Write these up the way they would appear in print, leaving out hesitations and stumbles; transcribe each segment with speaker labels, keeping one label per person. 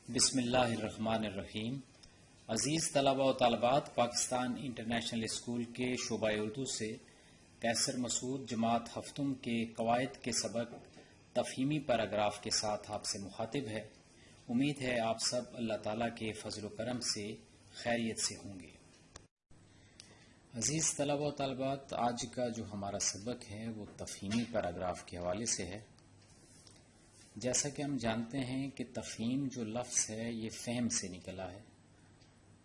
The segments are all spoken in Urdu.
Speaker 1: بسم اللہ الرحمن الرحیم۔ عزیز طلبہ و طالبات، پاکستان انٹرنیشنل اسکول کے شعبہ اردو سے قیصر مسعود جماعت ہفتم کے قواعد کے سبق تفہیمی پیراگراف کے ساتھ آپ سے مخاطب ہے۔ امید ہے آپ سب اللہ تعالیٰ کے فضل و کرم سے خیریت سے ہوں گے۔ عزیز طلبہ و طالبات، آج کا جو ہمارا سبق ہے وہ تفہیمی پیراگراف کے حوالے سے ہے۔ جیسا کہ ہم جانتے ہیں کہ تفہیم جو لفظ ہے یہ فہم سے نکلا ہے۔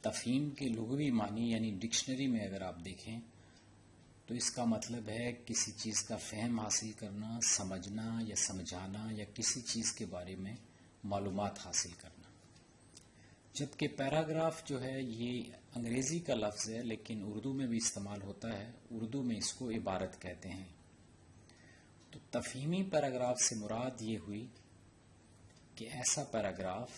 Speaker 1: تفہیم کے لغوی معنی یعنی ڈکشنری میں اگر آپ دیکھیں تو اس کا مطلب ہے کسی چیز کا فہم حاصل کرنا، سمجھنا یا سمجھانا یا کسی چیز کے بارے میں معلومات حاصل کرنا۔ جبکہ پیراگراف جو ہے یہ انگریزی کا لفظ ہے لیکن اردو میں بھی استعمال ہوتا ہے۔ اردو میں اس کو عبارت کہتے ہیں۔ تو تفہیمی پیراگراف سے مراد یہ ہوئی کہ ایسا پیراگراف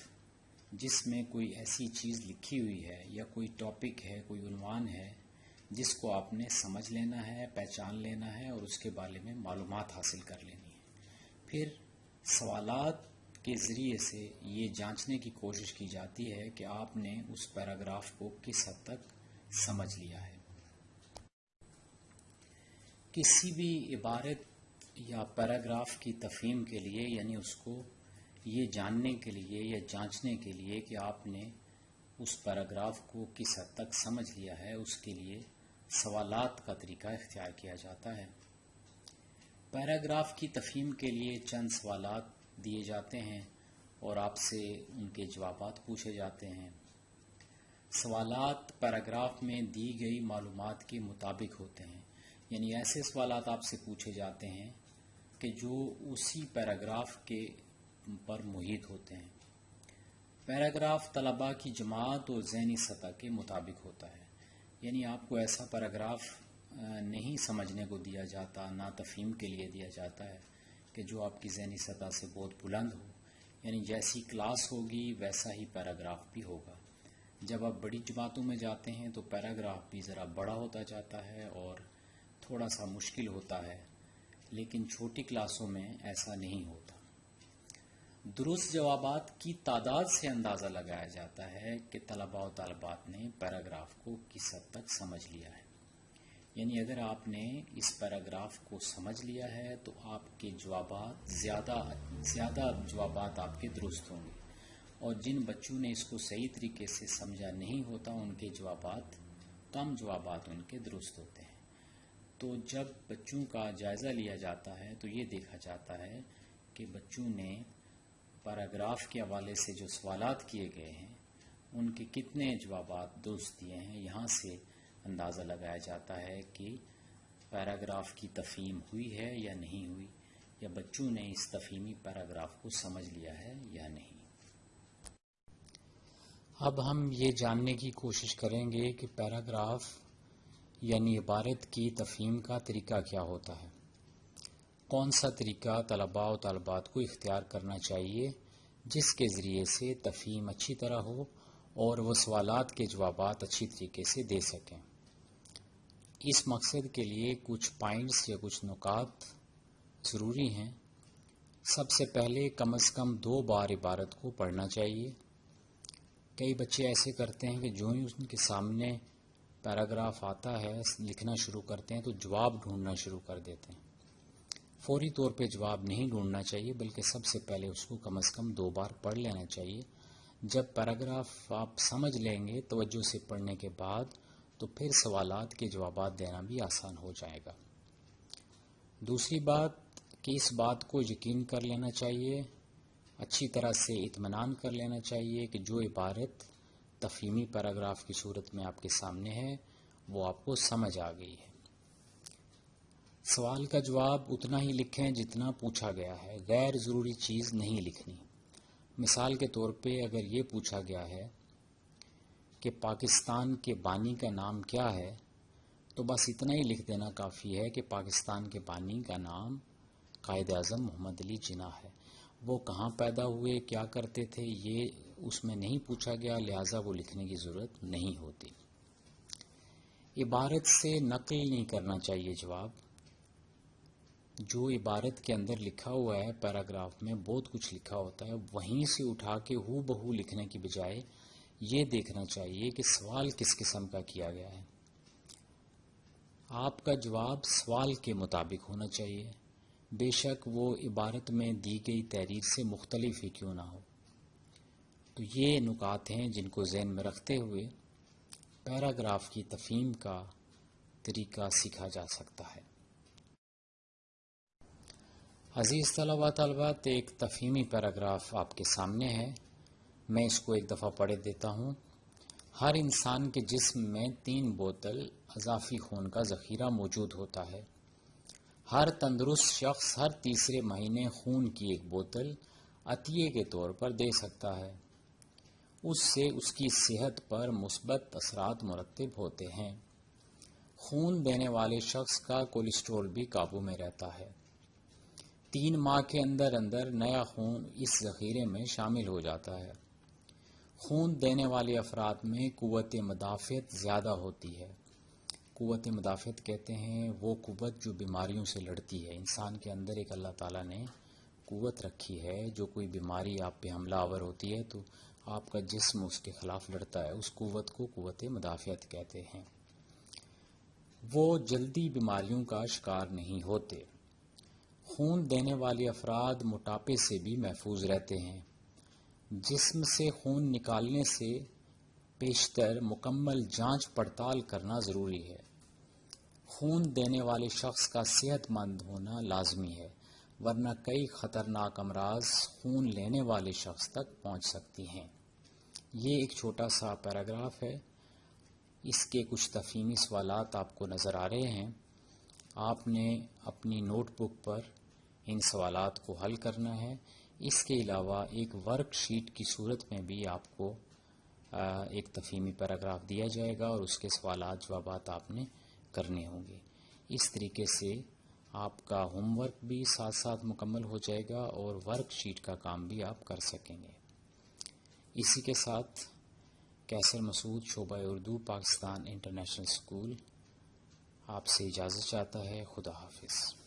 Speaker 1: جس میں کوئی ایسی چیز لکھی ہوئی ہے یا کوئی ٹاپک ہے، کوئی عنوان ہے جس کو آپ نے سمجھ لینا ہے، پہچان لینا ہے اور اس کے بارے میں معلومات حاصل کر لینی ہے۔ پھر سوالات کے ذریعے سے یہ جانچنے کی کوشش کی جاتی ہے کہ آپ نے اس پیراگراف کو کس حد تک سمجھ لیا ہے۔ کسی بھی عبارت یا پیراگراف کی تفہیم کے لیے یعنی اس کو یہ جاننے کے لیے یا جانچنے کے لیے کہ آپ نے اس پیراگراف کو کس حد تک سمجھ لیا ہے، اس کے لیے سوالات کا طریقہ اختیار کیا جاتا ہے۔ پیراگراف کی تفہیم کے لیے چند سوالات دیے جاتے ہیں اور آپ سے ان کے جوابات پوچھے جاتے ہیں۔ سوالات پیراگراف میں دی گئی معلومات کے مطابق ہوتے ہیں، یعنی ایسے سوالات آپ سے پوچھے جاتے ہیں کہ جو اسی پیراگراف کے پر محیط ہوتے ہیں۔ پیراگراف طلباء کی جماعت اور ذہنی سطح کے مطابق ہوتا ہے، یعنی آپ کو ایسا پیراگراف نہیں سمجھنے کو دیا جاتا، نہ تفہیم کے لیے دیا جاتا ہے کہ جو آپ کی ذہنی سطح سے بہت بلند ہو، یعنی جیسی کلاس ہوگی ویسا ہی پیراگراف بھی ہوگا۔ جب آپ بڑی جماعتوں میں جاتے ہیں تو پیراگراف بھی ذرا بڑا ہوتا جاتا ہے اور تھوڑا سا مشکل ہوتا ہے، لیکن چھوٹی کلاسوں میں ایسا نہیں ہوتا۔ درست جوابات کی تعداد سے اندازہ لگایا جاتا ہے کہ طلباء و طالبات نے پیراگراف کو کس حد تک سمجھ لیا ہے۔ یعنی اگر آپ نے اس پیراگراف کو سمجھ لیا ہے تو آپ کے جوابات زیادہ جوابات آپ کے درست ہوں گے، اور جن بچوں نے اس کو صحیح طریقے سے سمجھا نہیں ہوتا ان کے جوابات کم جوابات ان کے درست ہوتے ہیں۔ تو جب بچوں کا جائزہ لیا جاتا ہے تو یہ دیکھا جاتا ہے کہ بچوں نے پیراگراف کے حوالے سے جو سوالات کیے گئے ہیں ان کے کتنے جوابات درست دیے ہیں۔ یہاں سے اندازہ لگایا جاتا ہے کہ پیراگراف کی تفہیم ہوئی ہے یا نہیں ہوئی، یا بچوں نے اس تفہیمی پیراگراف کو سمجھ لیا ہے یا نہیں۔ اب ہم یہ جاننے کی کوشش کریں گے کہ پیراگراف یعنی عبارت کی تفہیم کا طریقہ کیا ہوتا ہے۔ کون سا طریقہ طلباء و طالبات کو اختیار کرنا چاہیے جس کے ذریعے سے تفہیم اچھی طرح ہو اور وہ سوالات کے جوابات اچھی طریقے سے دے سکیں۔ اس مقصد کے لیے کچھ پوائنٹس یا کچھ نکات ضروری ہیں۔ سب سے پہلے کم از کم 2 بار عبارت کو پڑھنا چاہیے۔ کئی بچے ایسے کرتے ہیں کہ جو ہی ان کے سامنے پیراگراف آتا ہے لکھنا شروع کرتے ہیں تو جواب ڈھونڈنا شروع کر دیتے ہیں۔ فوری طور پہ جواب نہیں ڈھونڈنا چاہیے بلکہ سب سے پہلے اس کو کم از کم 2 بار پڑھ لینا چاہیے۔ جب پیراگراف آپ سمجھ لیں گے توجہ سے پڑھنے کے بعد تو پھر سوالات کے جوابات دینا بھی آسان ہو جائے گا۔ دوسری بات کہ اس بات کو یقین کر لینا چاہیے، اچھی طرح سے اطمینان کر لینا چاہیے کہ جو عبارت تفہیمی پیراگراف کی صورت میں آپ کے سامنے ہے وہ آپ کو سمجھ آ گئی ہے۔ سوال کا جواب اتنا ہی لکھیں جتنا پوچھا گیا ہے، غیر ضروری چیز نہیں لکھنی۔ مثال کے طور پہ اگر یہ پوچھا گیا ہے کہ پاکستان کے بانی کا نام کیا ہے تو بس اتنا ہی لکھ دینا کافی ہے کہ پاکستان کے بانی کا نام قائد اعظم محمد علی جناح ہے۔ وہ کہاں پیدا ہوئے، کیا کرتے تھے، یہ اس میں نہیں پوچھا گیا، لہٰذا وہ لکھنے کی ضرورت نہیں ہوتی۔ عبارت سے نقل نہیں کرنا چاہیے جواب۔ جو عبارت کے اندر لکھا ہوا ہے پیراگراف میں بہت کچھ لکھا ہوتا ہے، وہیں سے اٹھا کے ہو بہو لکھنے کی بجائے یہ دیکھنا چاہیے کہ سوال کس قسم کا کیا گیا ہے۔ آپ کا جواب سوال کے مطابق ہونا چاہیے، بے شک وہ عبارت میں دی گئی تحریر سے مختلف ہی کیوں نہ ہو۔ تو یہ نکات ہیں جن کو ذہن میں رکھتے ہوئے پیراگراف کی تفہیم کا طریقہ سیکھا جا سکتا ہے۔ عزیز طلباء طالبات، ایک تفہیمی پیراگراف آپ کے سامنے ہے، میں اس کو ایک دفعہ پڑھ دیتا ہوں۔ ہر انسان کے جسم میں 3 بوتل اضافی خون کا ذخیرہ موجود ہوتا ہے۔ ہر تندرست شخص ہر تیسرے مہینے خون کی 1 بوتل عطیے کے طور پر دے سکتا ہے۔ اس سے اس کی صحت پر مثبت اثرات مرتب ہوتے ہیں۔ خون دینے والے شخص کا کولیسٹرول بھی قابو میں رہتا ہے۔ 3 ماہ کے اندر اندر نیا خون اس ذخیرے میں شامل ہو جاتا ہے۔ خون دینے والے افراد میں قوت مدافعت زیادہ ہوتی ہے۔ قوت مدافعت کہتے ہیں وہ قوت جو بیماریوں سے لڑتی ہے۔ انسان کے اندر ایک اللہ تعالیٰ نے قوت رکھی ہے، جو کوئی بیماری آپ پہ حملہ آور ہوتی ہے تو آپ کا جسم اس کے خلاف لڑتا ہے، اس قوت کو قوت مدافعت کہتے ہیں۔ وہ جلدی بیماریوں کا شکار نہیں ہوتے۔ خون دینے والے افراد موٹاپے سے بھی محفوظ رہتے ہیں۔ جسم سے خون نکالنے سے پیشتر مکمل جانچ پڑتال کرنا ضروری ہے۔ خون دینے والے شخص کا صحت مند ہونا لازمی ہے، ورنہ کئی خطرناک امراض خون لینے والے شخص تک پہنچ سکتی ہیں۔ یہ ایک چھوٹا سا پیراگراف ہے، اس کے کچھ تفہیمی سوالات آپ کو نظر آ رہے ہیں۔ آپ نے اپنی نوٹ بک پر ان سوالات کو حل کرنا ہے۔ اس کے علاوہ ایک ورک شیٹ کی صورت میں بھی آپ کو ایک تفہیمی پیراگراف دیا جائے گا اور اس کے سوالات جوابات آپ نے کرنے ہوں گے۔ اس طریقے سے آپ کا ہوم ورک بھی ساتھ ساتھ مکمل ہو جائے گا اور ورک شیٹ کا کام بھی آپ کر سکیں گے۔ اسی کے ساتھ قیصر مسعود شعبہ اردو پاکستان انٹرنیشنل اسکول آپ سے اجازت چاہتا ہے۔ خدا حافظ۔